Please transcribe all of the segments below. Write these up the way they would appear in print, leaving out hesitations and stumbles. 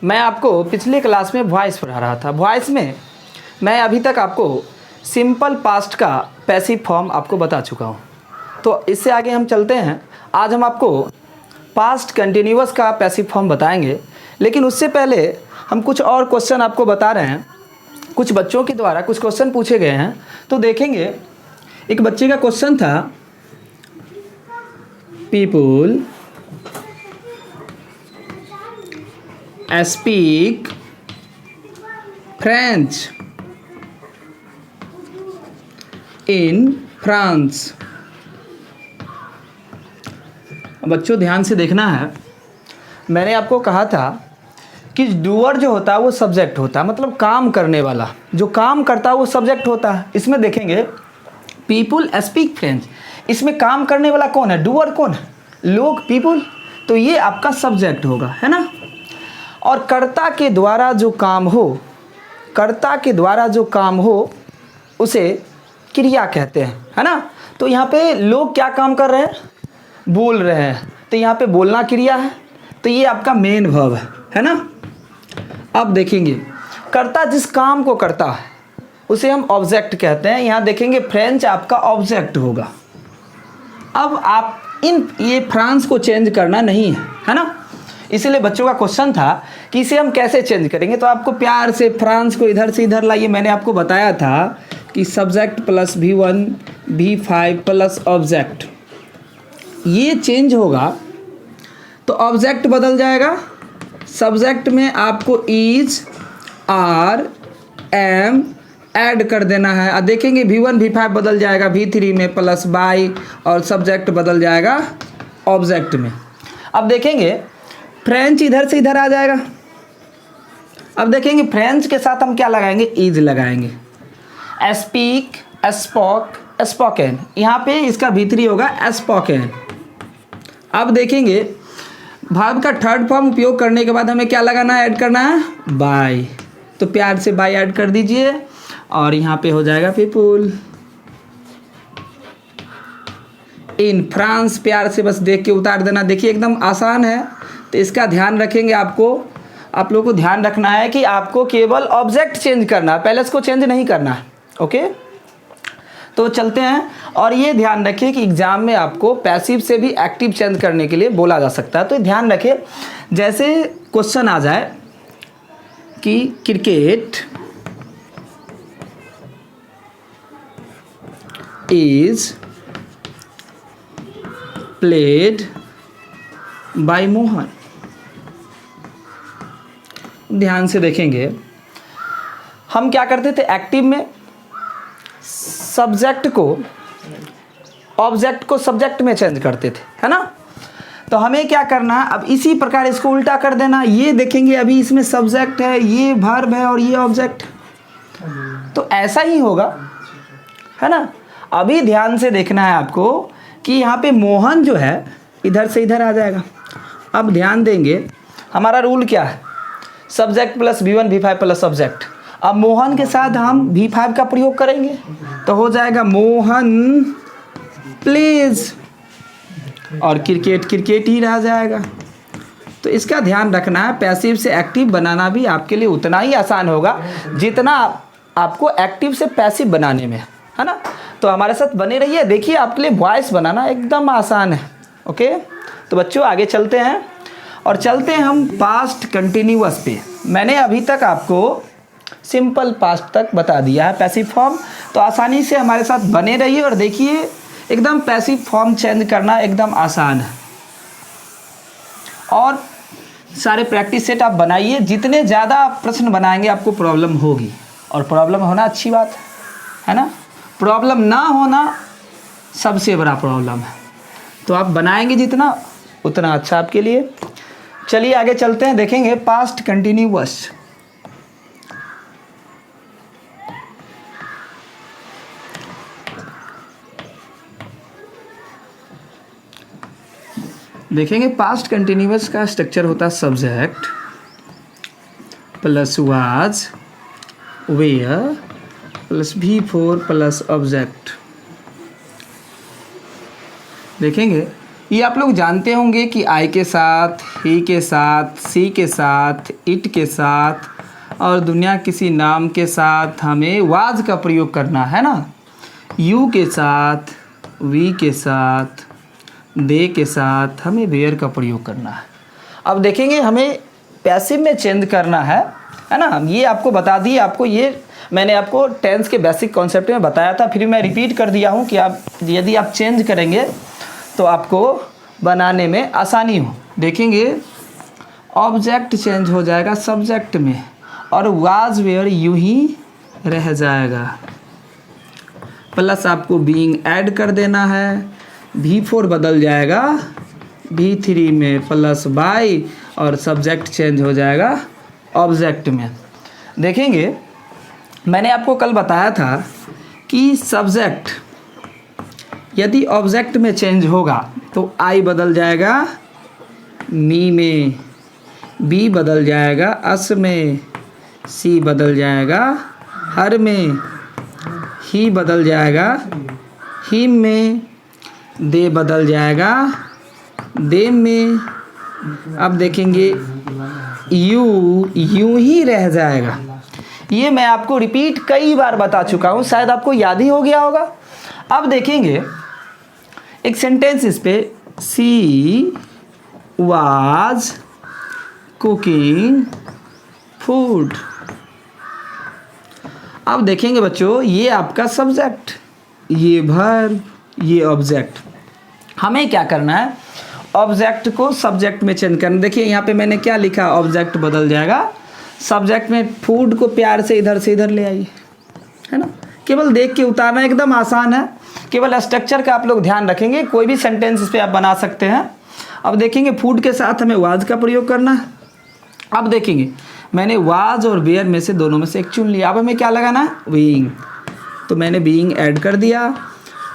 मैं आपको पिछले क्लास में वॉइस पढ़ा रहा था। वॉइस में मैं अभी तक आपको सिंपल पास्ट का पैसिव फॉर्म आपको बता चुका हूँ। तो इससे आगे हम चलते हैं। आज हम आपको पास्ट कंटिन्यूअस का पैसिव फॉर्म बताएंगे, लेकिन उससे पहले हम कुछ और क्वेश्चन आपको बता रहे हैं। कुछ बच्चों के द्वारा कुछ क्वेश्चन पूछे गए हैं, तो देखेंगे। एक बच्चे का क्वेश्चन था, people speak French in France. बच्चों ध्यान से देखना है। मैंने आपको कहा था कि डूअर जो होता है वो सब्जेक्ट होता है, मतलब काम करने वाला जो काम करता है वो सब्जेक्ट होता है। इसमें देखेंगे पीपुल स्पीक फ्रेंच, इसमें काम करने वाला कौन है? डूअर कौन है? लोग, पीपुल। तो ये आपका सब्जेक्ट होगा, है ना। और कर्ता के द्वारा जो काम हो, कर्ता के द्वारा जो काम हो उसे क्रिया कहते हैं, है ना। तो यहाँ पे लोग क्या काम कर रहे हैं? बोल रहे हैं, तो यहाँ पे बोलना क्रिया है, तो ये आपका मेन वर्ब है ना। अब देखेंगे कर्ता जिस काम को करता है उसे हम ऑब्जेक्ट कहते हैं। यहाँ देखेंगे फ्रेंच आपका ऑब्जेक्ट होगा। अब आप ये फ्रांस को चेंज करना नहीं है ना। इसलिए बच्चों का क्वेश्चन था कि इसे हम कैसे चेंज करेंगे। तो आपको प्यार से फ्रांस को इधर से इधर लाइए। मैंने आपको बताया था कि subject plus V1 V5 plus object, ये चेंज होगा तो ऑब्जेक्ट बदल जाएगा। सब्जेक्ट में आपको इज, आर, एम ऐड कर देना है। अब देखेंगे V1 V5 बदल जाएगा V3 में प्लस बाई, और सब्जेक्ट बदल जाएगा ऑब्जेक्ट में। अब देखेंगे फ्रेंच इधर से इधर आ जाएगा। अब देखेंगे फ्रेंच के साथ हम क्या लगाएंगे? इज लगाएंगे। स्पीक, स्पोक, स्पोकन, यहाँ पे इसका V3 होगा स्पोकन। अब देखेंगे वर्ब का थर्ड फॉर्म उपयोग करने के बाद हमें क्या लगाना है? ऐड करना है बाय। तो प्यार से बाय ऐड कर दीजिए और यहाँ पे हो जाएगा पीपुल इन फ्रांस। प्यार से बस देख के उतार देना। देखिए एकदम आसान है, तो इसका ध्यान रखेंगे। आप लोगों को ध्यान रखना है कि आपको केवल ऑब्जेक्ट चेंज करना है, पहले इसको चेंज नहीं करना है। ओके, तो चलते हैं। और ये ध्यान रखिए कि एग्जाम में आपको पैसिव से भी एक्टिव चेंज करने के लिए बोला जा सकता है। तो ध्यान रखिए, जैसे क्वेश्चन आ जाए कि cricket is played by Mohan. ध्यान से देखेंगे, हम क्या करते थे एक्टिव में? सब्जेक्ट को ऑब्जेक्ट को सब्जेक्ट में चेंज करते थे, है ना। तो हमें क्या करना है? अब इसी प्रकार इसको उल्टा कर देना। ये देखेंगे अभी इसमें सब्जेक्ट है, ये वर्ब है और ये ऑब्जेक्ट, तो ऐसा ही होगा, है ना। अभी ध्यान से देखना है आपको कि यहाँ पे मोहन जो है इधर से इधर आ जाएगा। अब ध्यान देंगे, हमारा रूल क्या है? Subject plus V1 V5 plus object. अब मोहन के साथ हम V5 का प्रयोग करेंगे तो हो जाएगा मोहन प्लेज, और क्रिकेट क्रिकेट ही रह जाएगा। तो इसका ध्यान रखना है। पैसिव से एक्टिव बनाना भी आपके लिए उतना ही आसान होगा जितना आपको एक्टिव से पैसिव बनाने में, है ना। तो हमारे साथ बने रहिए। देखिए आपके लिए वॉइस बनाना एकदम आसान है। ओके, तो बच्चों आगे चलते हैं और चलते हैं हम पास्ट कंटिन्यूअस पे। मैंने अभी तक आपको सिंपल पास्ट तक बता दिया है पैसिव फॉर्म, तो आसानी से हमारे साथ बने रहिए और देखिए एकदम पैसिव फॉर्म चेंज करना एकदम आसान है। और सारे प्रैक्टिस सेट आप बनाइए। जितने ज़्यादा प्रश्न बनाएंगे आपको प्रॉब्लम होगी, और प्रॉब्लम होना अच्छी बात है ना। प्रॉब्लम ना होना सबसे बड़ा प्रॉब्लम है। तो आप बनाएंगे जितना उतना अच्छा आपके लिए। चलिए आगे चलते हैं, देखेंगे पास्ट कंटिन्यूअस। देखेंगे पास्ट कंटिन्यूअस का स्ट्रक्चर होता है subject plus was, were plus V4 plus object. देखेंगे ये आप लोग जानते होंगे कि आई के साथ, ही के साथ, सी के साथ, इट के साथ और दुनिया किसी नाम के साथ हमें वाज का प्रयोग करना है ना। यू के साथ, वी के साथ, दे के साथ हमें वेयर का प्रयोग करना है। अब देखेंगे हमें पैसिव में चेंज करना है ना। ये आपको बता दिए, आपको ये मैंने आपको टेंस के बेसिक कॉन्सेप्ट में बताया था, फिर मैं रिपीट कर दिया हूँ कि आप यदि आप चेंज करेंगे तो आपको बनाने में आसानी हो। देखेंगे ऑब्जेक्ट चेंज हो जाएगा सब्जेक्ट में और वाज वेयर यूं ही रह जाएगा। प्लस आपको बीइंग ऐड कर देना है, V4 बदल जाएगा V3 में प्लस बाई और सब्जेक्ट चेंज हो जाएगा ऑब्जेक्ट में। देखेंगे मैंने आपको कल बताया था कि सब्जेक्ट यदि ऑब्जेक्ट में चेंज होगा तो आई बदल जाएगा मी में, बी बदल जाएगा अस में, सी बदल जाएगा हर में, ही बदल जाएगा हिम में, दे बदल जाएगा देम में। अब देखेंगे यूं ही रह जाएगा। ये मैं आपको रिपीट कई बार बता चुका हूँ, शायद आपको याद ही हो गया होगा। अब देखेंगे एक सेंटेंस इस पे, सी वाज कुकिंग फूड। अब देखेंगे बच्चों ये आपका सब्जेक्ट, ये वर्ब, ये ऑब्जेक्ट। हमें क्या करना है, ऑब्जेक्ट को सब्जेक्ट में चेंज करना। देखिए यहाँ पे मैंने क्या लिखा, ऑब्जेक्ट बदल जाएगा सब्जेक्ट में, फूड को प्यार से इधर ले आइए, है ना। केवल देख के उतारना एकदम आसान है, केवल स्ट्रक्चर का आप लोग ध्यान रखेंगे, कोई भी सेंटेंस इस पे आप बना सकते हैं। अब देखेंगे फूड के साथ हमें वाज का प्रयोग करना है। अब देखेंगे मैंने वाज और वेयर में से दोनों में से एक चुन लिया। अब हमें क्या लगाना है, बीइंग, तो मैंने बीइंग ऐड कर दिया।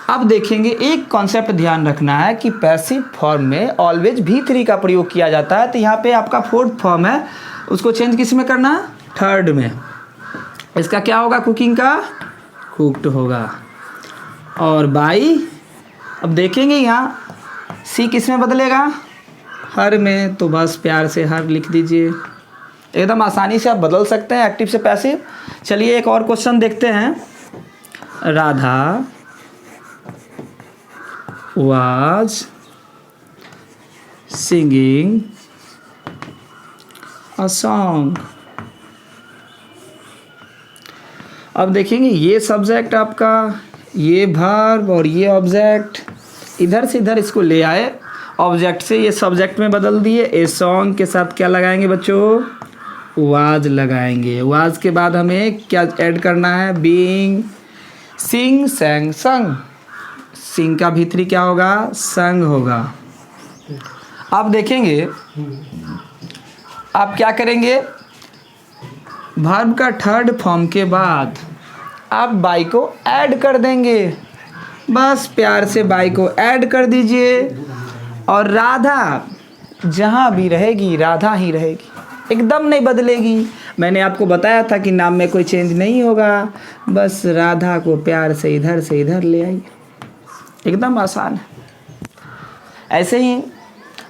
अब देखेंगे एक कॉन्सेप्ट ध्यान रखना है कि पैसिव फॉर्म में ऑलवेज V3 का प्रयोग किया जाता है। तो यहाँ पे आपका फोर्थ फॉर्म है, उसको चेंज किस में करना है, थर्ड में। इसका क्या होगा, कुकिंग का कुक्ड होगा। और बाई, अब देखेंगे यहाँ सी किस में बदलेगा, हर में, तो बस प्यार से हर लिख दीजिए। एकदम आसानी से आप बदल सकते हैं एक्टिव से पैसिव। चलिए एक और क्वेश्चन देखते हैं। Radha was singing a song। अब देखेंगे ये सब्जेक्ट आपका, ये वर्ब और ये ऑब्जेक्ट, इधर से इधर इसको ले आए, ऑब्जेक्ट से ये सब्जेक्ट में बदल दिए। ए सॉन्ग के साथ क्या लगाएंगे बच्चों, वाज लगाएंगे। वाज के बाद हमें क्या ऐड करना है, बीइंग, सिंग सैंग संग, सिंग का V3 क्या होगा, संग होगा। अब देखेंगे आप क्या करेंगे, वर्ब का थर्ड फॉर्म के बाद आप बाई को ऐड कर देंगे। बस प्यार से बाई को ऐड कर दीजिए और राधा जहाँ भी रहेगी राधा ही रहेगी, एकदम नहीं बदलेगी। मैंने आपको बताया था कि नाम में कोई चेंज नहीं होगा, बस राधा को प्यार से इधर ले आइए, एकदम आसान है। ऐसे ही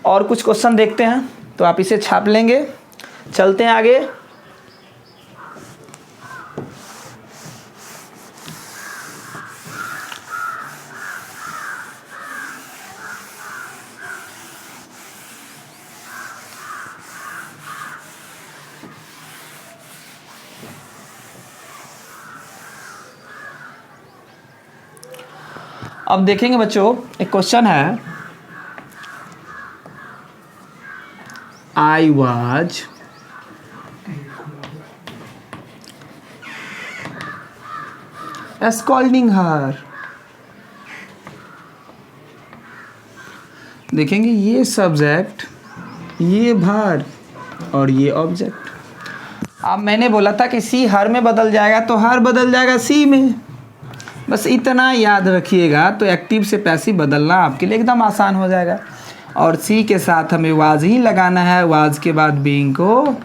और कुछ क्वेश्चन देखते हैं, तो आप इसे छाप लेंगे। चलते हैं आगे। अब देखेंगे बच्चों एक क्वेश्चन है, आई वाज स्कॉल्डिंग हर। देखेंगे ये सब्जेक्ट, ये वर्ब और ये ऑब्जेक्ट। अब मैंने बोला था कि सी हर में बदल जाएगा, तो हर बदल जाएगा सी में। बस इतना याद रखिएगा, तो एक्टिव से पैसिव बदलना आपके लिए एकदम आसान हो जाएगा। और सी के साथ हमें वाज ही लगाना है, वाज के बाद बीइंग को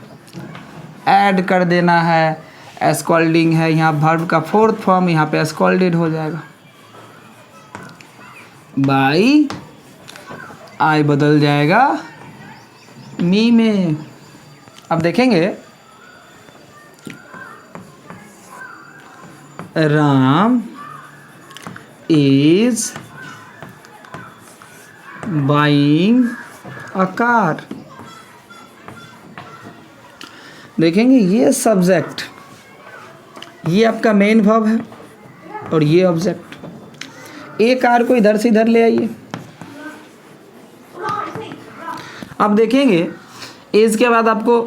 ऐड कर देना है। स्कॉल्डिंग है यहाँ वर्ब का फोर्थ फॉर्म, यहाँ पे स्कॉल्डेड हो जाएगा। बाई, आई बदल जाएगा मी में। अब देखेंगे Ram is buying a car. देखेंगे ये सब्जेक्ट, ये आपका मेन वर्ब है और ये ऑब्जेक्ट। ए कार को इधर से इधर ले आइए। अब देखेंगे इज के बाद आपको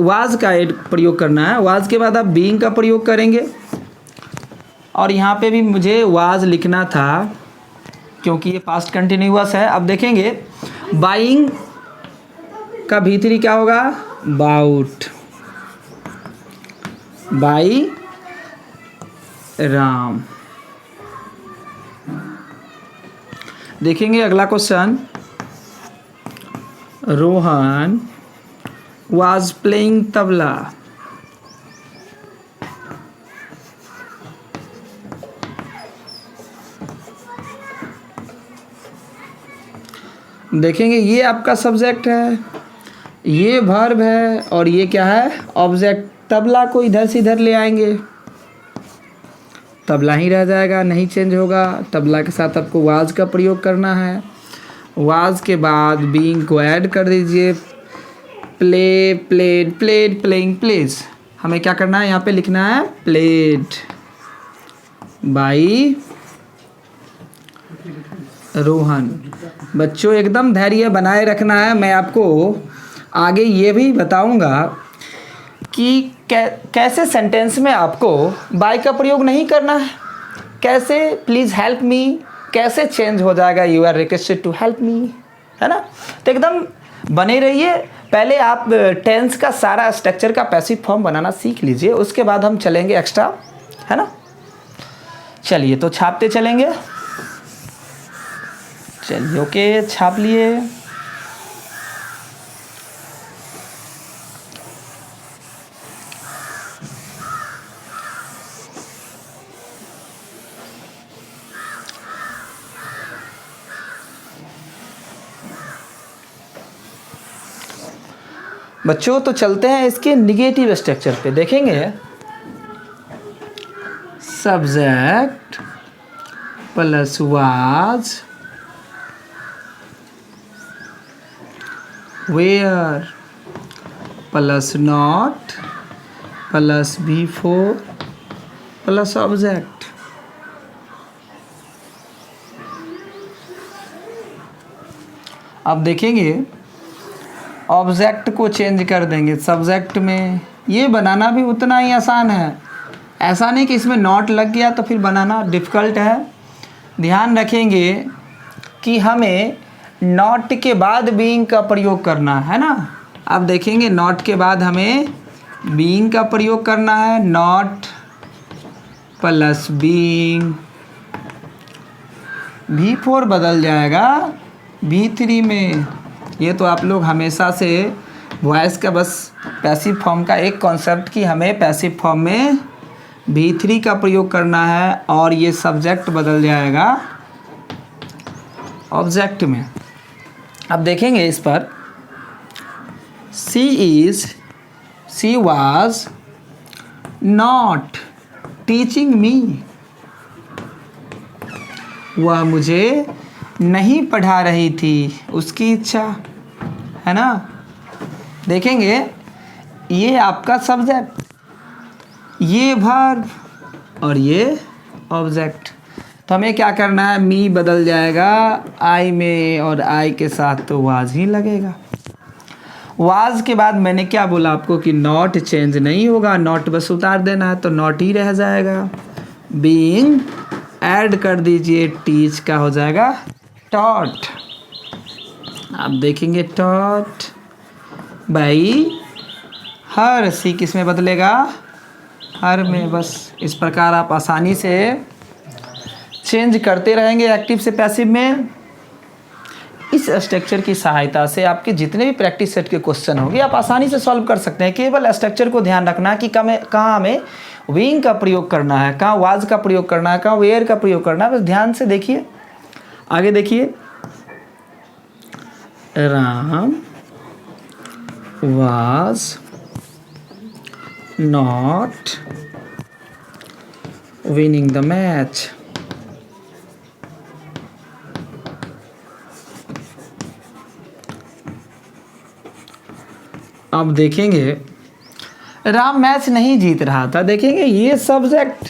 वाज का प्रयोग करना है। वाज के बाद आप बीइंग का प्रयोग करेंगे और यहाँ पे भी मुझे वाज लिखना था क्योंकि ये पास्ट कंटिन्यूअस है। अब देखेंगे बाइंग का भीतरी क्या होगा, बाउट, बाई राम। देखेंगे अगला question, Rohan was playing tabla. देखेंगे ये आपका सब्जेक्ट है, ये वर्ब है और ये क्या है, ऑब्जेक्ट। तबला को इधर से इधर ले आएंगे, तबला ही रह जाएगा, नहीं चेंज होगा। तबला के साथ आपको वाज का प्रयोग करना है। वाज के बाद बीइंग को ऐड कर दीजिए। Play, played, played, playing, plays. हमें क्या करना है, यहाँ पे लिखना है प्लेड बाई रोहन। बच्चों एकदम धैर्य बनाए रखना है। मैं आपको आगे ये भी बताऊंगा कि कैसे सेंटेंस में आपको बाय का प्रयोग नहीं करना है, कैसे प्लीज़ हेल्प मी कैसे चेंज हो जाएगा, you are requested to help me, है ना। तो एकदम बने रहिए। पहले आप टेंस का सारा स्ट्रक्चर का पैसिव फॉर्म बनाना सीख लीजिए, उसके बाद हम चलेंगे एक्स्ट्रा, है ना। चलिए तो छापते चलेंगे। चलिए ओके, छाप लिए। बच्चों तो चलते हैं इसके निगेटिव स्ट्रक्चर पे। देखेंगे subject plus was were plus not plus before plus object. अब देखेंगे ऑब्जेक्ट को चेंज कर देंगे सब्जेक्ट में। ये बनाना भी उतना ही आसान है, ऐसा नहीं कि इसमें नॉट लग गया तो फिर बनाना डिफ़िकल्ट है। ध्यान रखेंगे कि हमें नॉट के बाद बीइंग का प्रयोग करना है ना। अब देखेंगे नॉट के बाद हमें बीइंग का प्रयोग करना है। नॉट प्लस बीइंग, V4 बदल जाएगा V3 में। ये तो आप लोग हमेशा से वॉइस का बस पैसिव फॉर्म का एक कॉन्सेप्ट कि हमें पैसिव फॉर्म में V3 का प्रयोग करना है और ये सब्जेक्ट बदल जाएगा ऑब्जेक्ट में। अब देखेंगे इस पर, she was not teaching me. वह मुझे नहीं पढ़ा रही थी, उसकी इच्छा, है ना। देखेंगे ये आपका सब्जेक्ट, ये वर्ब और ये ऑब्जेक्ट। तो हमें क्या करना है, मी बदल जाएगा आई में और आई के साथ तो वाज ही लगेगा। वाज के बाद मैंने क्या बोला आपको कि नॉट चेंज नहीं होगा, नॉट बस उतार देना है तो नॉट ही रह जाएगा। बीइंग ऐड कर दीजिए, टीच का हो जाएगा टॉट। आप देखेंगे टॉट बाई हर, सी किस में बदलेगा, हर में। बस इस प्रकार आप आसानी से चेंज करते रहेंगे एक्टिव से पैसिव में। इस स्ट्रक्चर की सहायता से आपके जितने भी प्रैक्टिस सेट के क्वेश्चन होंगे आप आसानी से सॉल्व कर सकते हैं। केवल स्ट्रक्चर को ध्यान रखना कि कहाँ हमें बीइंग का प्रयोग करना है, कहाँ वाज का प्रयोग करना है, कहाँ वेयर का प्रयोग करना है। बस ध्यान से देखिए, आगे देखिए। Ram was not winning the match. अब देखेंगे राम मैच नहीं जीत रहा था। देखेंगे ये सब्जेक्ट,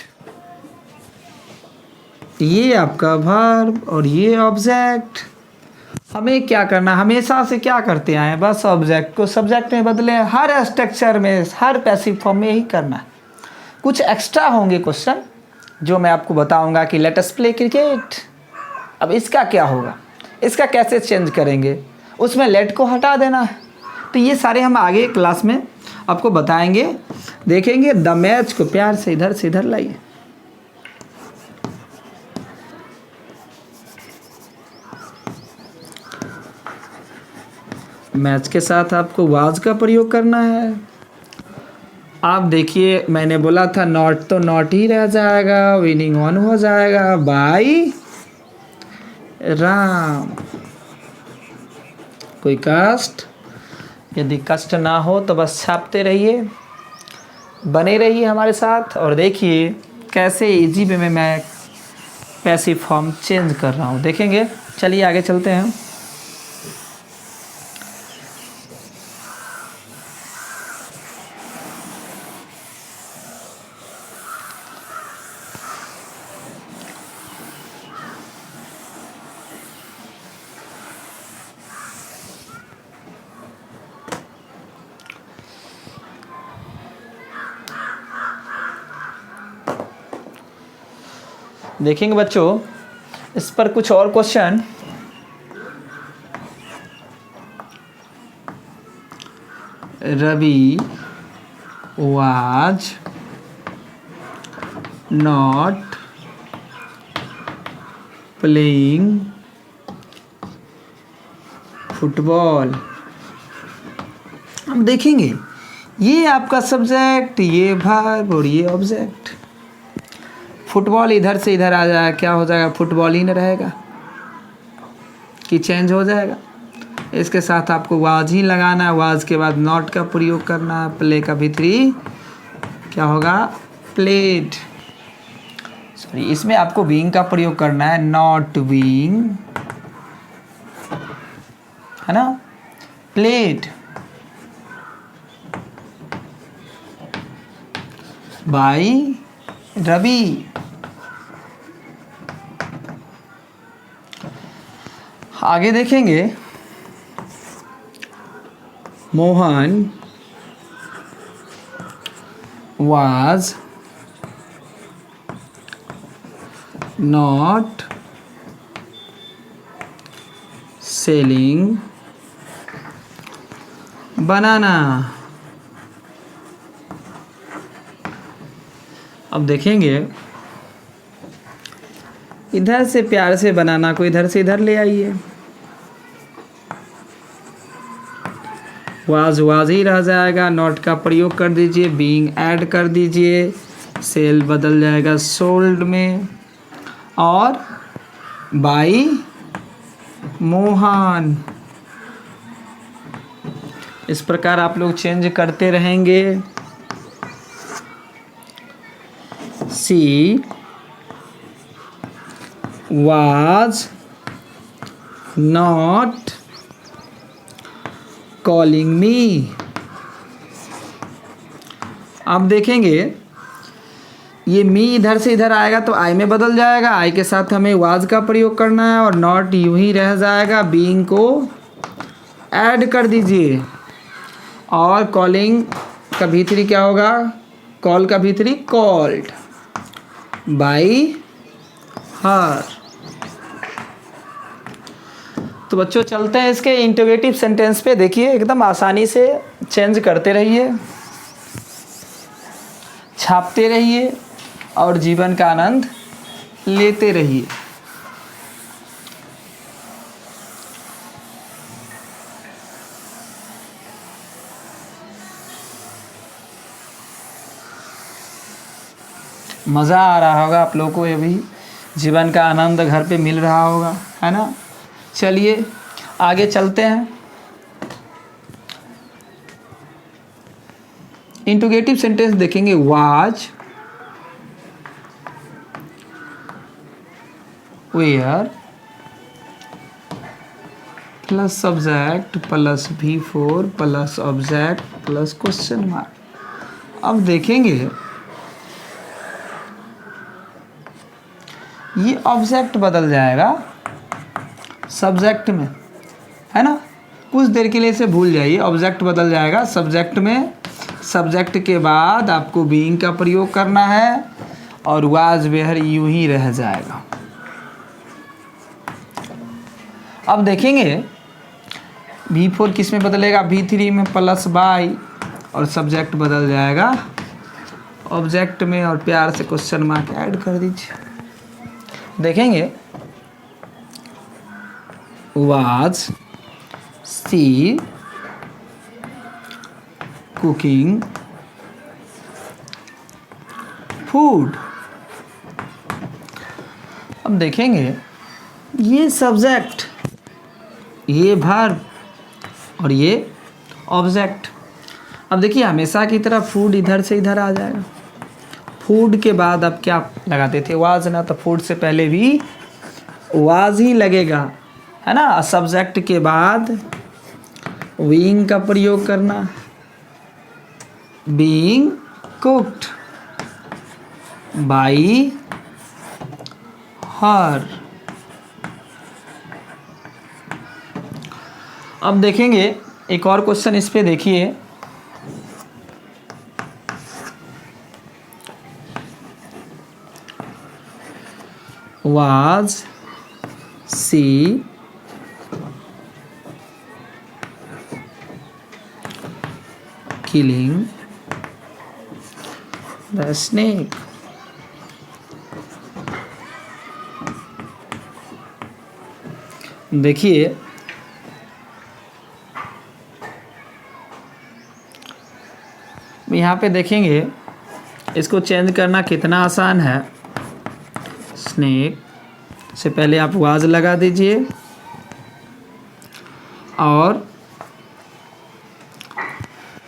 ये आपका वर्ब और ये ऑब्जेक्ट। हमें क्या करना, हमेशा से क्या करते आए, बस ऑब्जेक्ट को सब्जेक्ट में बदले। हर स्ट्रक्चर में, हर पैसिव फॉर्म में यही करना है। कुछ एक्स्ट्रा होंगे क्वेश्चन जो मैं आपको बताऊंगा कि लेट अस प्ले क्रिकेट। अब इसका क्या होगा, इसका कैसे चेंज करेंगे, उसमें लेट को हटा देना है। तो ये सारे हम आगे क्लास में आपको बताएंगे। देखेंगे द मैच को प्यार से इधर से इधर लाइए। मैच के साथ आपको वाज का प्रयोग करना है। आप देखिए मैंने बोला था नॉट तो नॉट ही रह जाएगा, विनिंग ऑन हो जाएगा बाय राम। कोई कष्ट, यदि कष्ट ना हो तो बस छापते रहिए, बने रहिए हमारे साथ और देखिए कैसे इजी वे में मैं पैसिव फॉर्म चेंज कर रहा हूँ। देखेंगे, चलिए आगे चलते हैं। देखेंगे बच्चों इस पर कुछ और question. Ravi was not playing football. हम देखेंगे ये आपका सब्जेक्ट, ये वर्ब और ये ऑब्जेक्ट। फुटबॉल इधर से इधर आ जाएगा, क्या हो जाएगा, फुटबॉल ही न रहेगा कि चेंज हो जाएगा। इसके साथ आपको वाज ही लगाना है, वाज के बाद नॉट का प्रयोग करना है। प्ले का भीतरी क्या होगा, प्लेड। सॉरी, इसमें आपको बीइंग का प्रयोग करना है, नॉट बीइंग, है ना, प्लेड बाय रवि। आगे देखेंगे Mohan was not selling banana। अब देखेंगे इधर से प्यार से बनाना को इधर से इधर ले आइए। वाज ही रह जाएगा, नॉट का प्रयोग कर दीजिए, बीइंग ऐड कर दीजिए, सेल बदल जाएगा सोल्ड में, और बाई मोहन। इस प्रकार आप लोग चेंज करते रहेंगे। She was not calling me. अब देखेंगे ये मी इधर से इधर आएगा तो आई में बदल जाएगा, आई के साथ हमें वाज का प्रयोग करना है, और नॉट यूं ही रह जाएगा, बीइंग को ऐड कर दीजिए, और कॉलिंग का भीतरी क्या होगा, कॉल का भीतरी कॉल्ड बाई हर। तो बच्चों चलते हैं इसके इंटरोगेटिव सेंटेंस पे। देखिए एकदम आसानी से चेंज करते रहिए, छापते रहिए और जीवन का आनंद लेते रहिए। मज़ा आ रहा होगा आप लोगों को, ये भी जीवन का आनंद घर पे मिल रहा होगा, है ना। चलिए आगे चलते हैं। इंट्रोगेटिव सेंटेंस देखेंगे, was, were plus subject plus V4 plus object plus question mark. अब देखेंगे ये ऑब्जेक्ट बदल जाएगा सब्जेक्ट में, है ना। कुछ देर के लिए इसे भूल जाइए, ऑब्जेक्ट बदल जाएगा सब्जेक्ट में। सब्जेक्ट के बाद आपको बीइंग का प्रयोग करना है और वाज वेयर यूं ही रह जाएगा। अब देखेंगे V4 किस में बदलेगा, V3 में प्लस बाई, और सब्जेक्ट बदल जाएगा ऑब्जेक्ट में, और प्यार से क्वेश्चन मार्क ऐड कर दीजिए। देखेंगे वाज सी कुकिंग फूड। अब देखेंगे ये सब्जेक्ट, ये वर्ब और ये ऑब्जेक्ट। अब देखिए हमेशा की तरह फूड इधर से इधर आ जाएगा। फूड के बाद अब क्या लगाते थे, वाज ना, तो फूड से पहले भी वाज ही लगेगा, है ना। सब्जेक्ट के बाद बीइंग का प्रयोग करना, बीइंग कुक्ड बाई हर। अब देखेंगे एक और क्वेश्चन, इस पे देखिए, was she killing the snake? देखिए यहाँ पे देखेंगे इसको चेंज करना कितना आसान है। स्नेक से पहले आप वाज लगा दीजिए और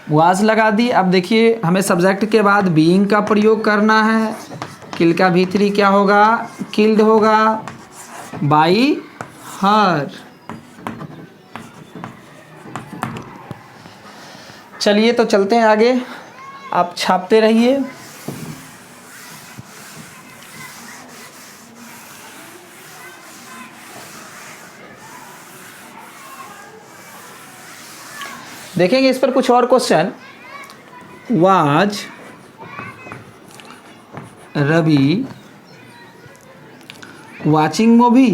वाज लगा दी। अब देखिए हमें सब्जेक्ट के बाद बीइंग का प्रयोग करना है। किल का V3 क्या होगा, किल्ड होगा बाई हर। चलिए तो चलते हैं आगे, आप छापते रहिए। देखेंगे इस पर कुछ और question. Was Ravi watching movie?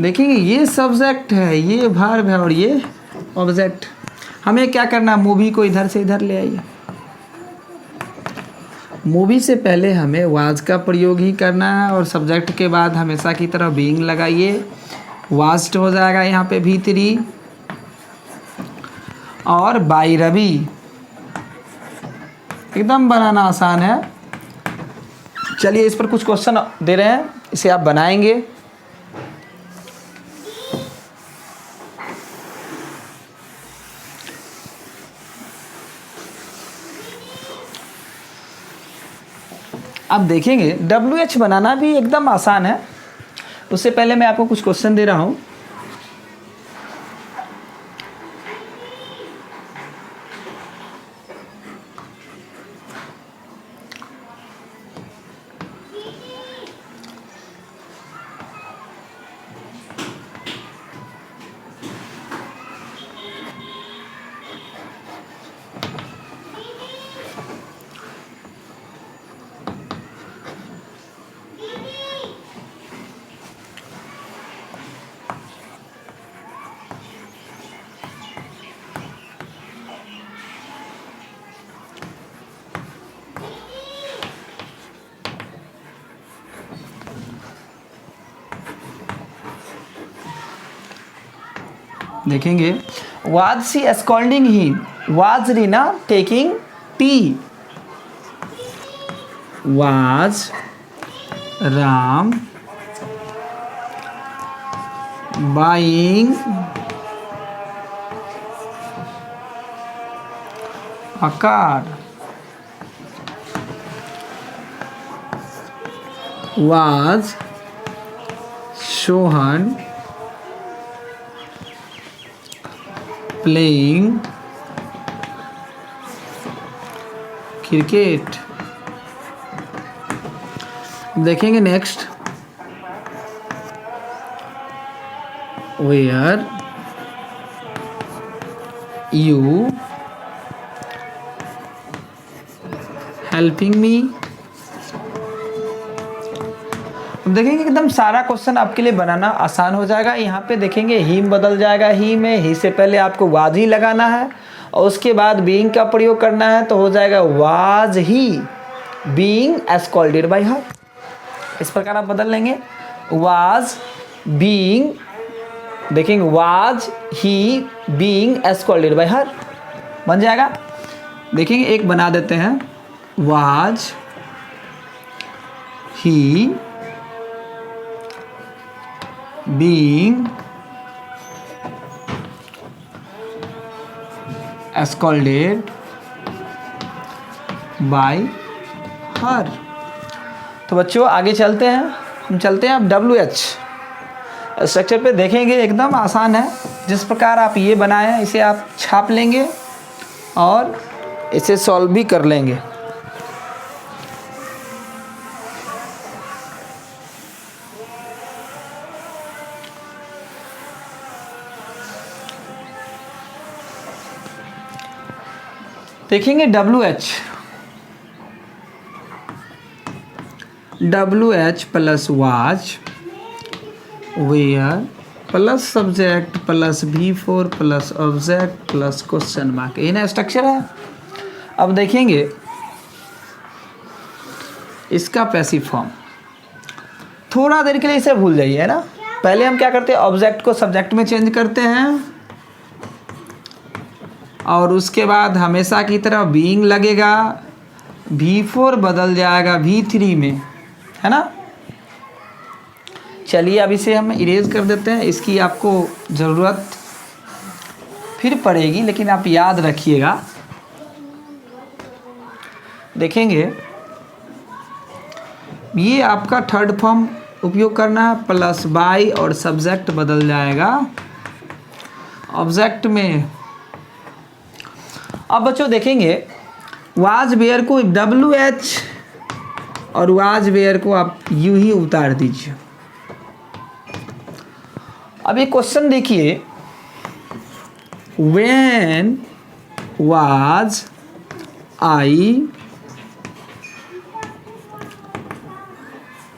देखेंगे ये सब्जेक्ट है, ये वर्ब है और ये ऑब्जेक्ट। हमें क्या करना, मूवी को इधर से इधर ले आइए। मूवी से पहले हमें वाज का प्रयोग ही करना है और सब्जेक्ट के बाद हमेशा की तरह बीइंग लगाइए। वास्ट हो जाएगा यहाँ पे V3 और बाई रवि। एकदम बनाना आसान है। चलिए इस पर कुछ क्वेश्चन दे रहे हैं, इसे आप बनाएंगे। अब देखेंगे WH बनाना भी एकदम आसान है। उससे पहले मैं आपको कुछ क्वेश्चन दे रहा हूँ। देखेंगे was she scolding he, was Reena taking tea? Was Ram buying a car was Sohan playing cricket। देखेंगे next, where you helping me. अब देखेंगे एकदम सारा क्वेश्चन आपके लिए बनाना आसान हो जाएगा। यहाँ पे देखेंगे ही बदल जाएगा ही में, ही से पहले आपको वाज ही लगाना है और उसके बाद बीइंग का प्रयोग करना है, तो हो जाएगा was he being scolded by her. इस प्रकार आप बदल लेंगे, वाज बीइंग, देखेंगे was he being scolded by her बन जाएगा। देखेंगे एक बना देते हैं, was he being scolded by her। तो बच्चों आगे चलते हैं, हम चलते हैं अब WH स्ट्रक्चर पे। देखेंगे एकदम आसान है, जिस प्रकार आप ये बनाए हैं इसे आप छाप लेंगे और इसे सॉल्व भी कर लेंगे। देखेंगे WH plus was were plus subject plus V4 plus object plus question mark, ये ना स्ट्रक्चर है। अब देखेंगे इसका पैसिव फॉर्म, थोड़ा देर के लिए इसे भूल जाइए, है ना। पहले हम क्या करते हैं, ऑब्जेक्ट को सब्जेक्ट में चेंज करते हैं और उसके बाद हमेशा की तरह बीइंग लगेगा, V4 बदल जाएगा V3 में, है ना। चलिए अब इसे हम इरेज कर देते हैं, इसकी आपको ज़रूरत फिर पड़ेगी लेकिन आप याद रखिएगा। देखेंगे ये आपका थर्ड फॉर्म उपयोग करना है, प्लस बाई और सब्जेक्ट बदल जाएगा ऑब्जेक्ट में। अब बच्चों देखेंगे वाज वेयर को WH और वाज वेयर को आप यूं ही उतार दीजिए। अब ये क्वेश्चन देखिए, when was I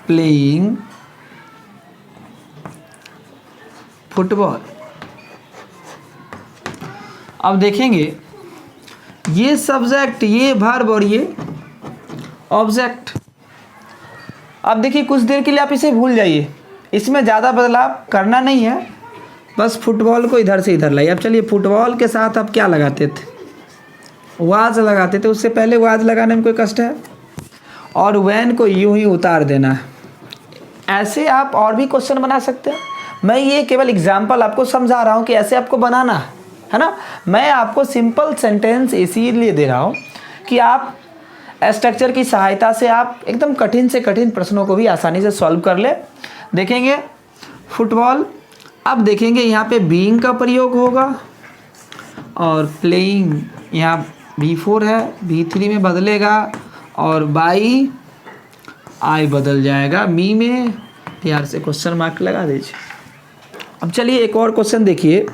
playing football. अब देखेंगे ये सब्जेक्ट, ये वर्ब और ये ऑब्जेक्ट। अब देखिए कुछ देर के लिए आप इसे भूल जाइए, इसमें ज़्यादा बदलाव करना नहीं है, बस फुटबॉल को इधर से इधर लाइए। अब चलिए फुटबॉल के साथ आप क्या लगाते थे, वाज लगाते थे, उससे पहले वाज लगाने में कोई कष्ट है, और वैन को यूं ही उतार देना है। ऐसे आप और भी क्वेश्चन बना सकते हैं, मैं ये केवल एग्जाम्पल आपको समझा रहा हूँ कि ऐसे आपको बनाना है ना। मैं आपको सिंपल सेंटेंस इसीलिए दे रहा हूँ कि आप स्ट्रक्चर की सहायता से आप एकदम कठिन से कठिन प्रश्नों को भी आसानी से सॉल्व कर ले। देखेंगे फुटबॉल, अब देखेंगे यहाँ पे बीइंग का प्रयोग होगा और प्लेइंग यहाँ V4 है, V3 में बदलेगा और बाई आई बदल जाएगा मी में, प्यार से क्वेश्चन मार्क लगा दीजिए। अब चलिए एक और क्वेश्चन देखिए,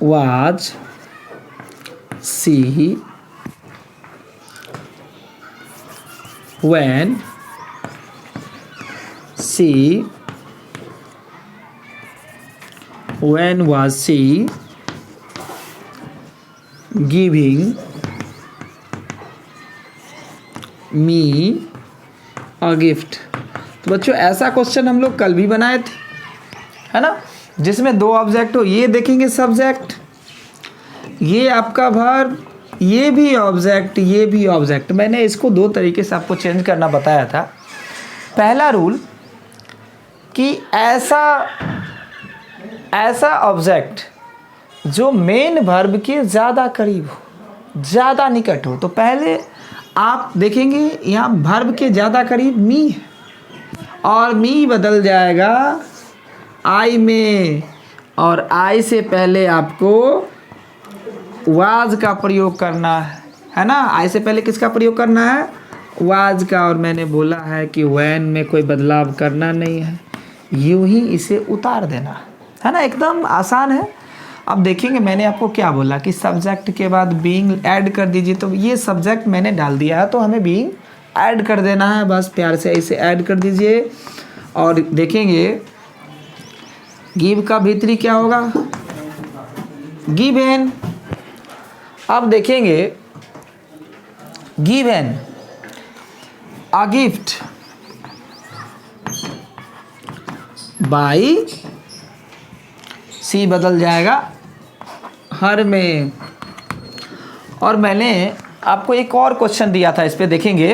was she when was she giving me a gift। तो बच्चों ऐसा क्वेश्चन हम लोग कल भी बनाए थे, है ना, जिसमें दो ऑब्जेक्ट हो। ये देखेंगे सब्जेक्ट, ये आपका वर्ब, ये भी ऑब्जेक्ट, ये भी ऑब्जेक्ट। मैंने इसको दो तरीके से आपको चेंज करना बताया था। पहला रूल कि ऐसा ऑब्जेक्ट जो मेन वर्ब के ज़्यादा करीब हो, ज़्यादा निकट हो। तो पहले आप देखेंगे यहाँ वर्ब के ज़्यादा करीब मी है और मी बदल जाएगा आई में, और आई से पहले आपको वाज का प्रयोग करना है ना। आई से पहले किसका प्रयोग करना है? वाज का। और मैंने बोला है कि व्हेन में कोई बदलाव करना नहीं है, यूं ही इसे उतार देना है ना। एकदम आसान है। अब देखेंगे मैंने आपको क्या बोला कि सब्जेक्ट के बाद बीइंग ऐड कर दीजिए। तो ये सब्जेक्ट मैंने डाल दिया है तो हमें बीइंग ऐड कर देना है, बस प्यार से इसे ऐड कर दीजिए। और देखेंगे गिव का भीतरी क्या होगा? गिवन। अब देखेंगे गिवन अ गिफ्ट बाई, सी बदल जाएगा हर में। और मैंने आपको एक और क्वेश्चन दिया था, इस पे देखेंगे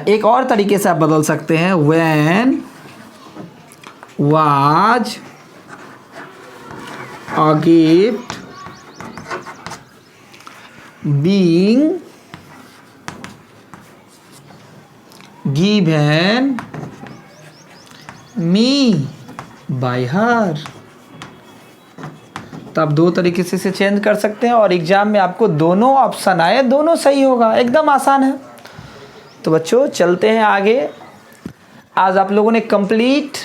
एक और तरीके से आप बदल सकते हैं। When was a gift being given me bye हर। तो आप दो तरीके से इसे चेंज कर सकते हैं और एग्जाम में आपको दोनों ऑप्शन आए, दोनों सही होगा। एकदम आसान है। तो बच्चों चलते हैं आगे। आज आप लोगों ने कंप्लीट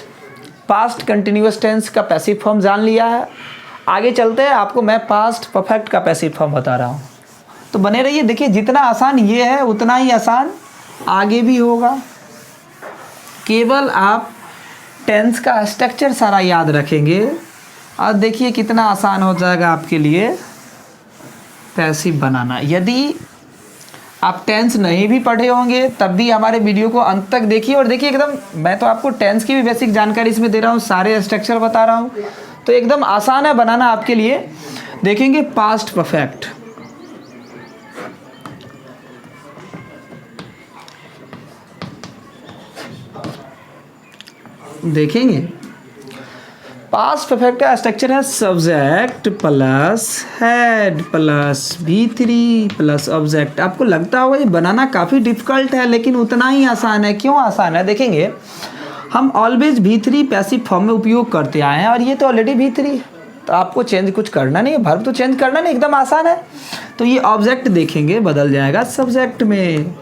पास्ट कंटिन्यूअस टेंस का पैसिव फॉर्म जान लिया है। आगे चलते हैं, आपको मैं पास्ट परफेक्ट का पैसिव फॉर्म बता रहा हूँ, तो बने रहिए। देखिए जितना आसान ये है उतना ही आसान आगे भी होगा। केवल आप टेंस का स्ट्रक्चर सारा याद रखेंगे और देखिए कितना आसान हो जाएगा आपके लिए पैसिव बनाना। यदि आप टेंस नहीं भी पढ़े होंगे तब भी हमारे वीडियो को अंत तक देखिए। और देखिए एकदम, मैं तो आपको टेंस की भी बेसिक जानकारी इसमें दे रहा हूँ, सारे स्ट्रक्चर बता रहा हूँ, तो एकदम आसान है बनाना आपके लिए। देखेंगे पास्ट परफेक्ट। देखेंगे पास्ट परफेक्ट का स्ट्रक्चर है subject plus head plus V3 plus object. आपको लगता होगा ये बनाना काफ़ी डिफिकल्ट है, लेकिन उतना ही आसान है। क्यों आसान है? देखेंगे हम ऑलवेज V3 पैसिव फॉर्म में उपयोग करते आए हैं और ये तो ऑलरेडी V3 है, तो आपको चेंज कुछ करना नहीं है, वर्ब तो चेंज करना नहीं, एकदम आसान है। तो ये ऑब्जेक्ट देखेंगे बदल जाएगा सब्जेक्ट में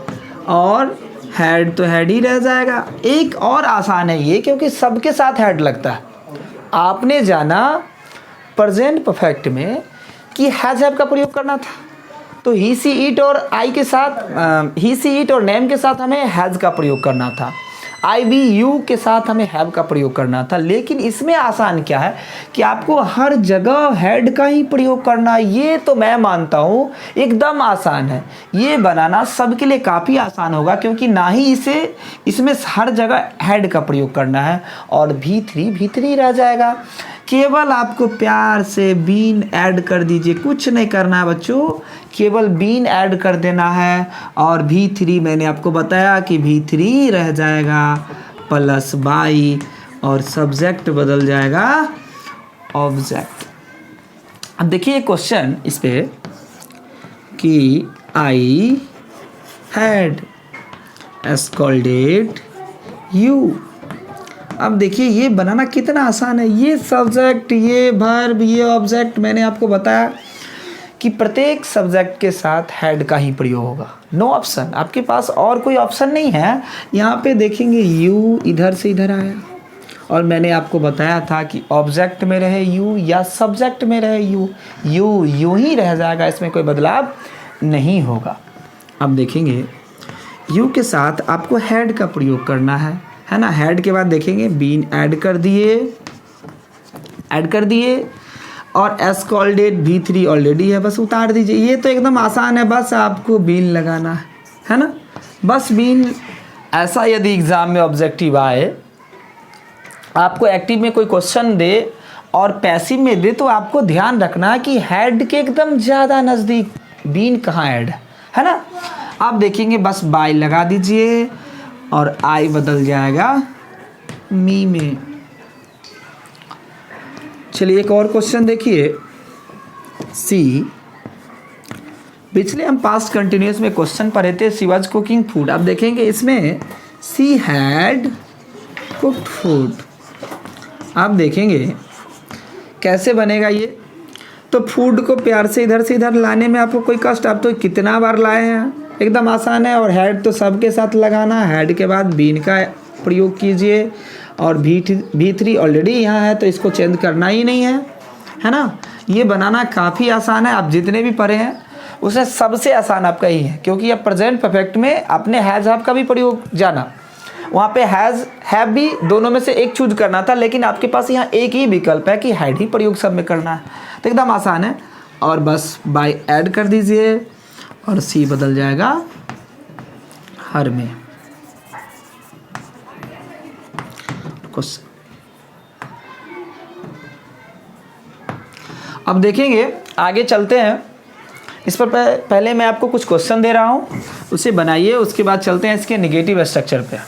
और हेड तो हेड ही रह जाएगा। एक और आसान है ये, क्योंकि सबके साथ हेड लगता है। आपने जाना प्रेजेंट परफेक्ट में कि हैज हैव का प्रयोग करना था, तो ही सी इट और आई के साथ, ही सी इट और नेम के साथ हमें हैज का प्रयोग करना था, आई बी यू के साथ हमें हैव का प्रयोग करना था। लेकिन इसमें आसान क्या है कि आपको हर जगह हेड का ही प्रयोग करना है। ये तो मैं मानता हूँ एकदम आसान है। ये बनाना सबके लिए काफ़ी आसान होगा, क्योंकि ना ही इसमें हर जगह हेड का प्रयोग करना है और V3 रह जाएगा। केवल आपको प्यार से बीन ऐड कर दीजिए, कुछ नहीं करना है बच्चों, केवल बीन ऐड कर देना है। और V3 मैंने आपको बताया कि V3 रह जाएगा प्लस बाई और सब्जेक्ट बदल जाएगा ऑब्जेक्ट। अब देखिए क्वेश्चन इस पे कि आई हैड स्कॉल्डेड यू। अब देखिए ये बनाना कितना आसान है। ये सब्जेक्ट, ये वर्ब, ये ऑब्जेक्ट, मैंने आपको बताया कि प्रत्येक सब्जेक्ट के साथ हेड का ही प्रयोग होगा। नो ऑप्शन, आपके पास और कोई ऑप्शन नहीं है। यहाँ पे देखेंगे यू इधर से इधर आया और मैंने आपको बताया था कि ऑब्जेक्ट में रहे यू या सब्जेक्ट में रहे यू, यूं ही रह जाएगा, इसमें कोई बदलाव नहीं होगा। अब देखेंगे यू के साथ आपको हेड का प्रयोग करना है ना। हेड के बाद देखेंगे बीन ऐड कर दिए और एस्कॉल्डेड V3 ऑलरेडी है, बस उतार दीजिए। ये तो एकदम आसान है, बस आपको बीन लगाना है ना, बस बीन। ऐसा यदि एग्ज़ाम में ऑब्जेक्टिव आए, आपको एक्टिव में कोई क्वेश्चन दे और पैसिव में दे, तो आपको ध्यान रखना कि हेड के एकदम ज़्यादा नज़दीक बीन कहाँ ऐड है ना। आप देखेंगे बस बाय लगा दीजिए और आई बदल जाएगा मी में। चलिए एक और क्वेश्चन देखिए सी। पिछले हम पास्ट कंटिन्यूस में क्वेश्चन पढ़े थे सी वाज कुकिंग फूड। आप देखेंगे इसमें सी हैड कुक्ड फूड। आप देखेंगे कैसे बनेगा ये। तो फूड को प्यार से इधर लाने में आपको कोई कष्ट, आप तो कितना बार लाए हैं, एकदम आसान है। और हैड तो सबके साथ लगाना, हैड के बाद बीन का प्रयोग कीजिए और V3 ऑलरेडी यहाँ है तो इसको चेंज करना ही नहीं है ना। ये बनाना काफ़ी आसान है, आप जितने भी पढ़े हैं उसमें सबसे आसान आपका ही है, क्योंकि अब प्रेजेंट परफेक्ट में आपने हैज़ हैव का भी प्रयोग जाना, वहाँ पे हैज़ हैव भी दोनों में से एक चूज करना था, लेकिन आपके पास यहाँ एक ही विकल्प है कि हैड ही प्रयोग सब में करना है, तो एकदम आसान है। और बस बाय ऐड कर दीजिए और सी बदल जाएगा हर में। अब देखेंगे आगे चलते हैं। इस पर पहले मैं आपको कुछ क्वेश्चन दे रहा हूँ, उसे बनाइए, उसके बाद चलते हैं इसके नेगेटिव स्ट्रक्चर पे।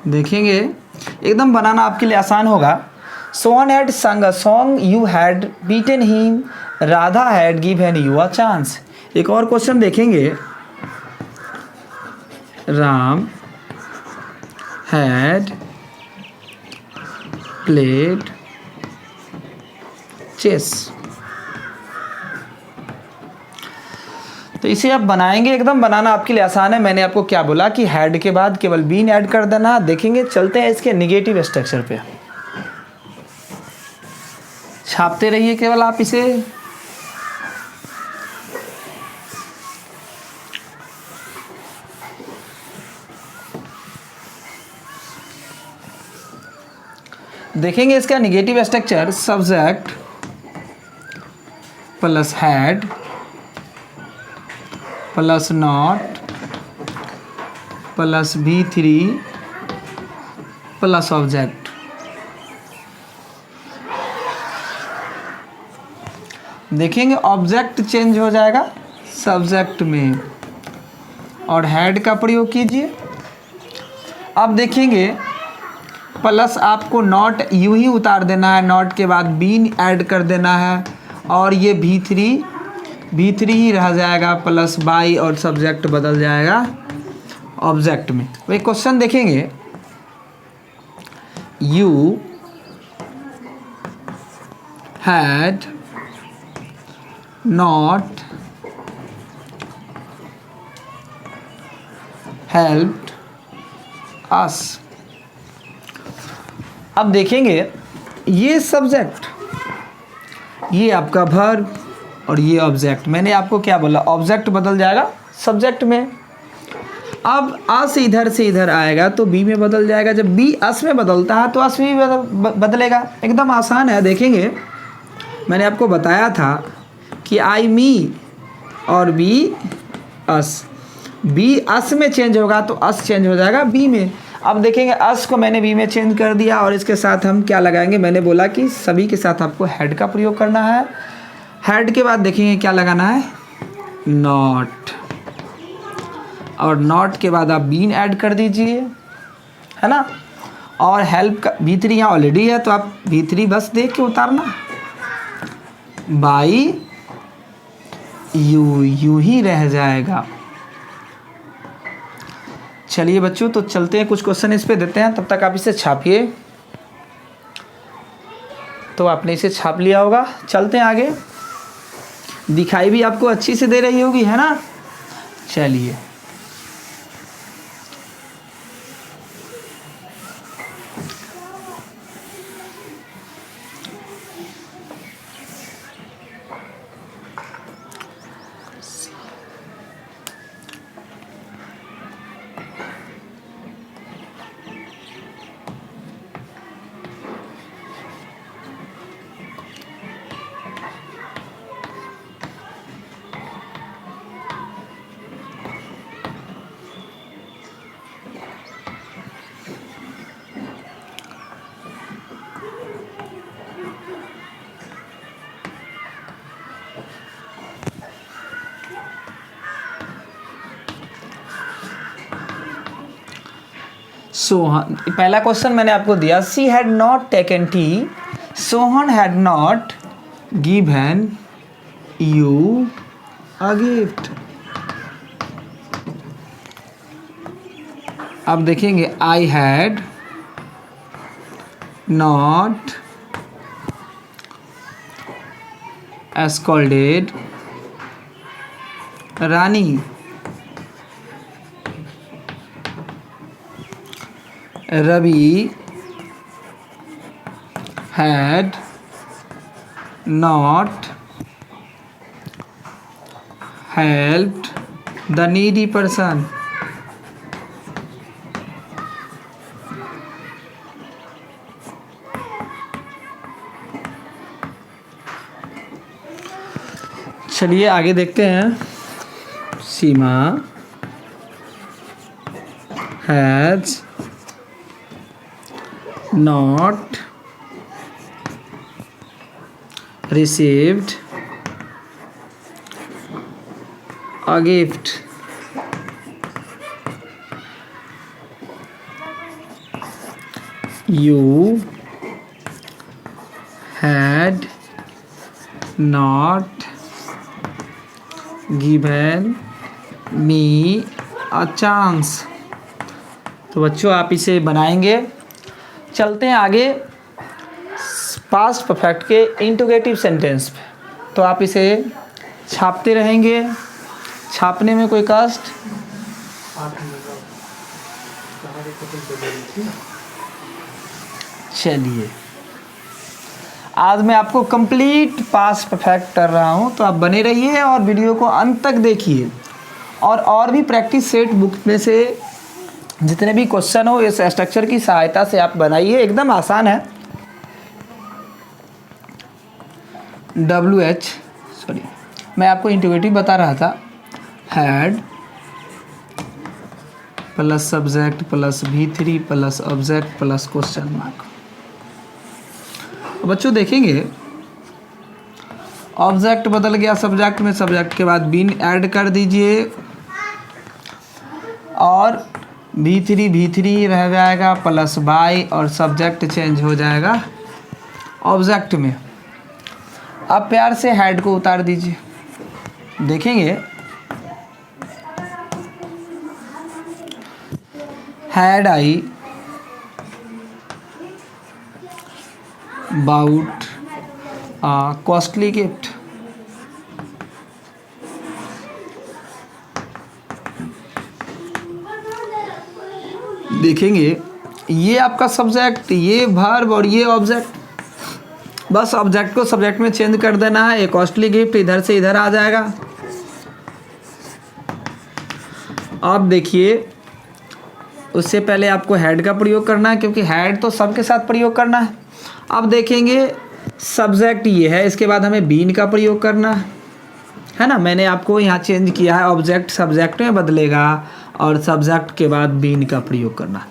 देखेंगे एकदम बनाना आपके लिए आसान होगा। सोहन हैड संग a song, you had beaten him, Radha had given you a chance. एक और क्वेश्चन देखेंगे, राम हैड प्लेड चेस। तो इसे आप बनाएंगे, एकदम बनाना आपके लिए आसान है। मैंने आपको क्या बोला कि हैड के बाद केवल बीन ऐड कर देना। देखेंगे चलते हैं इसके नेगेटिव स्ट्रक्चर पे, छापते रहिए केवल आप इसे। देखेंगे इसका negative structure, subject plus had plus not plus V3 plus object. देखेंगे ऑब्जेक्ट चेंज हो जाएगा सब्जेक्ट में और हेड का प्रयोग कीजिए। अब देखेंगे प्लस आपको नॉट यूं ही उतार देना है, नॉट के बाद बीन ऐड कर देना है और ये V3 ही रह जाएगा प्लस बाई और सब्जेक्ट बदल जाएगा ऑब्जेक्ट में। वही क्वेश्चन देखेंगे, यू हैड नॉट हेल्प्ड अस। अब देखेंगे ये सब्जेक्ट, ये आपका वर्ब और ये ऑब्जेक्ट। मैंने आपको क्या बोला, ऑब्जेक्ट बदल जाएगा सब्जेक्ट में। अब अस इधर से इधर आएगा तो बी में बदल जाएगा। जब बी अस में बदलता है तो अस में भी बदलेगा। एकदम आसान है। देखेंगे मैंने आपको बताया था कि आई मी और बी अस, बी अस में चेंज होगा तो अस चेंज हो जाएगा बी में। अब देखेंगे अस को मैंने बी में चेंज कर दिया और इसके साथ हम क्या लगाएंगे, मैंने बोला कि सभी के साथ आपको हेड का प्रयोग करना है। हेड के बाद देखेंगे क्या लगाना है, नॉट, और नॉट के बाद आप बीन ऐड कर दीजिए, है ना। और हेल्प का V3 यहाँ ऑलरेडी है तो आप V3 बस देख के उतारना, बाई यू ही रह जाएगा। चलिए बच्चों, तो चलते हैं, कुछ क्वेश्चन इस पे देते हैं, तब तक आप इसे छापिए। तो आपने इसे छाप लिया होगा, चलते हैं आगे। दिखाई भी आपको अच्छी से दे रही होगी, है ना। चलिए, सोहन, पहला क्वेश्चन मैंने आपको दिया, she had not taken tea, Sohan had not given you a gift. अब देखेंगे, I had not scolded Rani, Ravi had not helped the needy person. चलिए आगे देखते हैं। सीमा has not received a gift. You had not given me a chance. तो बच्चों आप इसे बनाएंगे। चलते हैं आगे पास्ट परफेक्ट के इंटरोगेटिव सेंटेंस पे। तो आप इसे छापते रहेंगे, छापने में कोई कष्ट। चलिए आज मैं आपको कंप्लीट पास्ट परफेक्ट कर रहा हूं, तो आप बने रहिए और वीडियो को अंत तक देखिए। और भी प्रैक्टिस सेट बुक में से जितने भी क्वेश्चन हो इस स्ट्रक्चर की सहायता से आप बनाइए, एकदम आसान है। मैं आपको इंटीग्रेटिव बता रहा था, had plus subject plus V3 plus object plus question mark. बच्चों देखेंगे ऑब्जेक्ट बदल गया सब्जेक्ट में, सब्जेक्ट के बाद बीन ऐड कर दीजिए और V3 रह जाएगा प्लस बाई और सब्जेक्ट चेंज हो जाएगा ऑब्जेक्ट में। अब प्यार से हेड को उतार दीजिए। देखेंगे had I bought costly gift. देखेंगे ये आपका सब्जेक्ट, ये वर्ब और ये ऑब्जेक्ट। बस ऑब्जेक्ट को सब्जेक्ट में चेंज कर देना है। एक कॉस्टली गिफ्ट इधर से इधर आ जाएगा। आप देखिए उससे पहले आपको हेड का प्रयोग करना है, क्योंकि हेड तो सबके साथ प्रयोग करना है। अब देखेंगे सब्जेक्ट ये है, इसके बाद हमें बीन का प्रयोग करना है ना। मैंने आपको यहाँ चेंज किया है, ऑब्जेक्ट सब्जेक्ट में बदलेगा और सब्जेक्ट के बाद बीन का प्रयोग करना।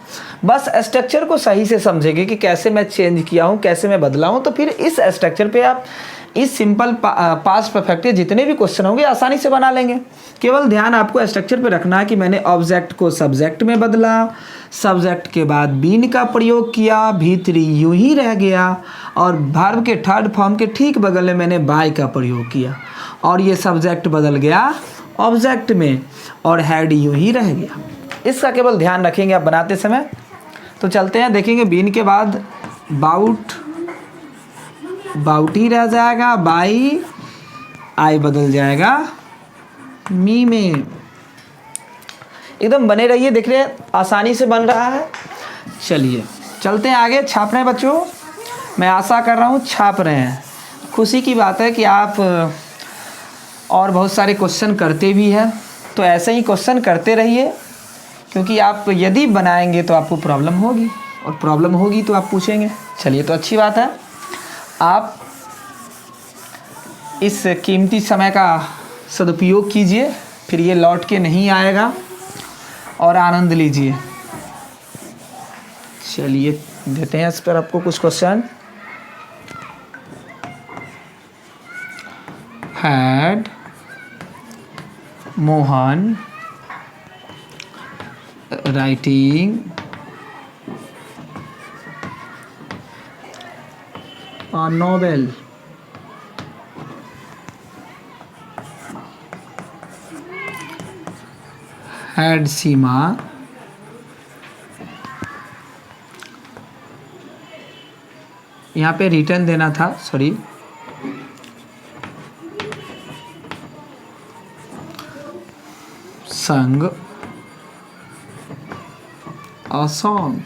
बस स्ट्रक्चर को सही से समझेंगे कि कैसे मैं चेंज किया हूँ, कैसे मैं बदला हूँ, तो फिर इस स्ट्रक्चर पे आप इस सिंपल पास्ट परफेक्ट के जितने भी क्वेश्चन होंगे आसानी से बना लेंगे। केवल ध्यान आपको स्ट्रक्चर पे रखना है कि मैंने ऑब्जेक्ट को सब्जेक्ट में बदला, सब्जेक्ट के बाद बीन का प्रयोग किया, भीतरी यूं ही रह गया, और वर्ब के थर्ड फॉर्म के ठीक बगल में मैंने बाय का प्रयोग किया, और ये सब्जेक्ट बदल गया ऑब्जेक्ट में, और हैड यूं ही रह गया। इसका केवल ध्यान रखेंगे आप बनाते समय। तो चलते हैं, देखेंगे बीन के बाद बाउट, बाउट ही रह जाएगा, बाई आई बदल जाएगा मी में। एकदम बने रहिए, देख रहे हैं आसानी से बन रहा है। चलिए चलते हैं आगे। छाप रहे हैं बच्चों, मैं आशा कर रहा हूँ छाप रहे हैं। खुशी की बात है कि आप और बहुत सारे क्वेश्चन करते भी हैं, तो ऐसे ही क्वेश्चन करते रहिए, क्योंकि आप यदि बनाएंगे तो आपको प्रॉब्लम होगी, और प्रॉब्लम होगी तो आप पूछेंगे। चलिए तो अच्छी बात है, आप इस कीमती समय का सदुपयोग कीजिए, फिर ये लौट के नहीं आएगा, और आनंद लीजिए। चलिए देते हैं इस पर आपको कुछ question. Had Mohan writing a novel had Seema यहाँ पे रिटर्न देना था, sorry, sung a song।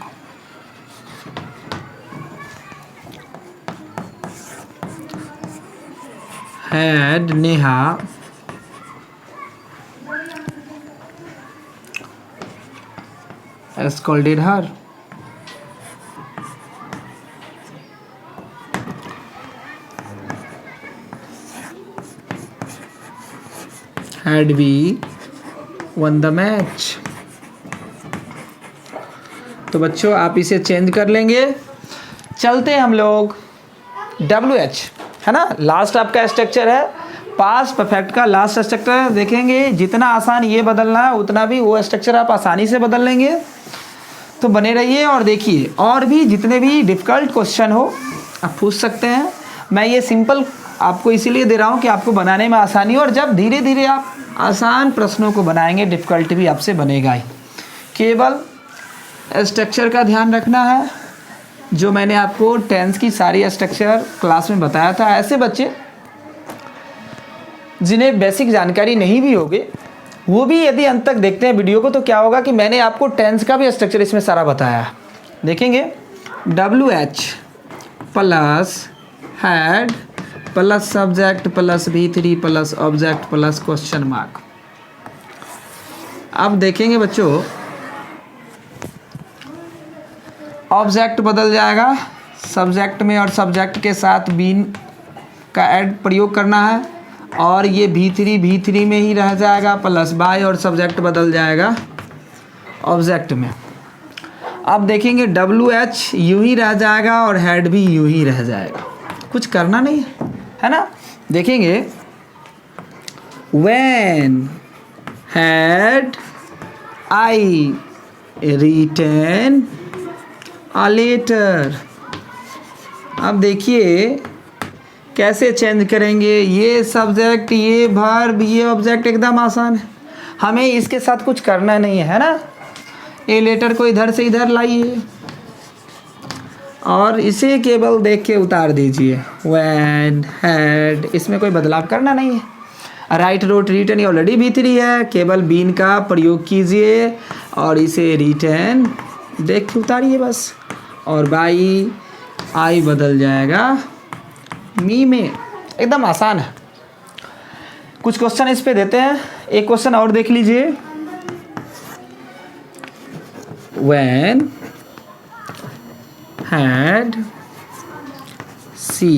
Had Neha scolded her। Had we won the match। तो बच्चों आप इसे चेंज कर लेंगे। चलते हैं हम लोग WH, है ना, लास्ट आपका स्ट्रक्चर है, पास्ट परफेक्ट का लास्ट स्ट्रक्चर देखेंगे। जितना आसान ये बदलना है उतना भी वो स्ट्रक्चर आप आसानी से बदल लेंगे। तो बने रहिए और देखिए, और भी जितने भी डिफ़िकल्ट क्वेश्चन हो आप पूछ सकते हैं। मैं ये सिंपल आपको इसीलिए दे रहा हूँ कि आपको बनाने में आसानी हो, और जब धीरे धीरे आप आसान प्रश्नों को बनाएंगे डिफ़िकल्ट भी आपसे बनेगा ही। केवल स्ट्रक्चर का ध्यान रखना है, जो मैंने आपको टेंस की सारी स्ट्रक्चर क्लास में बताया था। ऐसे बच्चे जिन्हें बेसिक जानकारी नहीं भी होगी, वो भी यदि अंत तक देखते हैं वीडियो को, तो क्या होगा कि मैंने आपको टेंस का भी स्ट्रक्चर इसमें सारा बताया है। देखेंगे WH plus had plus subject plus V3 plus object plus question mark. अब देखेंगे बच्चों, ऑब्जेक्ट बदल जाएगा सब्जेक्ट में, और सब्जेक्ट के साथ बीन का ऐड प्रयोग करना है, और ये V3 में ही रह जाएगा, प्लस बाय, और सब्जेक्ट बदल जाएगा ऑब्जेक्ट में। अब देखेंगे WH यूं ही रह जाएगा, और हैड भी यूं ही रह जाएगा, कुछ करना नहीं है ना। देखेंगे when had I written a letter। अब देखिए कैसे चेंज करेंगे, ये सब्जेक्ट, ये वर्ब, ये ऑब्जेक्ट, एकदम आसान है। हमें इसके साथ कुछ करना नहीं है ना। ये लेटर को इधर से इधर लाइए और इसे केवल देख के उतार दीजिए। when had, इसमें कोई बदलाव करना नहीं है। राइट रोट रिटर्न ये ऑलरेडी V3 है, केवल बीन का प्रयोग कीजिए और इसे रिटर्न देख के उतारिए बस, और बाई आई बदल जाएगा मी में। एकदम आसान है। कुछ क्वेश्चन इस पे देते हैं, एक क्वेश्चन और देख लीजिए। when had she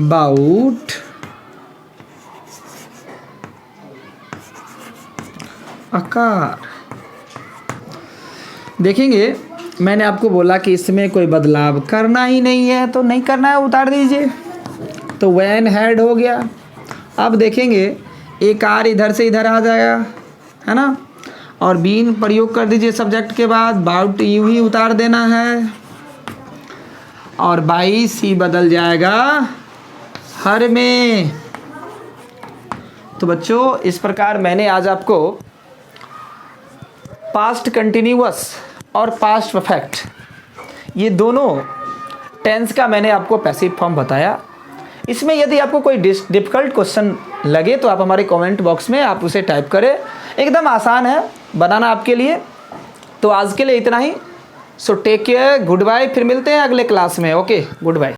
bought a car। देखेंगे मैंने आपको बोला कि इसमें कोई बदलाव करना ही नहीं है, तो नहीं करना है, उतार दीजिए। तो वैन हैड हो गया। अब देखेंगे एक आर इधर से इधर आ जाएगा, है ना, और बीन प्रयोग कर दीजिए सब्जेक्ट के बाद, बाउट यूं ही उतार देना है, और बाई सी बदल जाएगा हर में। तो बच्चों इस प्रकार मैंने आज आपको पास्ट कंटिन्यूअस और पास्ट परफेक्ट ये दोनों टेंस का मैंने आपको पैसिव फॉर्म बताया। इसमें यदि आपको कोई डिफ़िकल्ट क्वेश्चन लगे तो आप हमारे कमेंट बॉक्स में आप उसे टाइप करें, एकदम आसान है बनाना आपके लिए। तो आज के लिए इतना ही। So take care, good bye, फिर मिलते हैं अगले क्लास में। Okay, good bye.